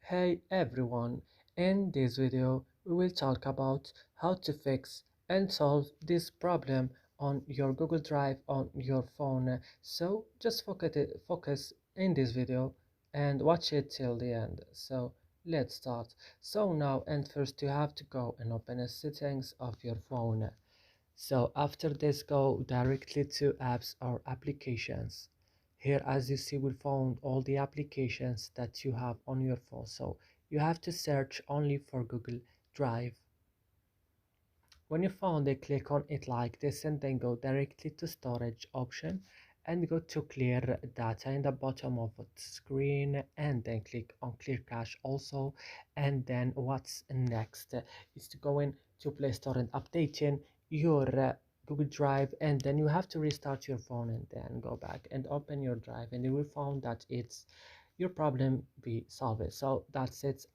Hey everyone, in this video we will talk about how to fix and solve this problem on your Google Drive on your phone. So just focus in this video and watch it till the end. So let's start. So now and first you have to go and open the settings of your phone. So after this, go directly to apps or applications. Here, as you see, we found all the applications that you have on your phone. So you have to search only for Google Drive. When you found it, click on it like this and then go directly to storage option and go to clear data in the bottom of the screen and then click on clear cache also. And then what's next is to go in to Play Store and updating your Google Drive, and then you have to restart your phone and then go back and open your drive and you will find that it's your problem be solved. So that's it.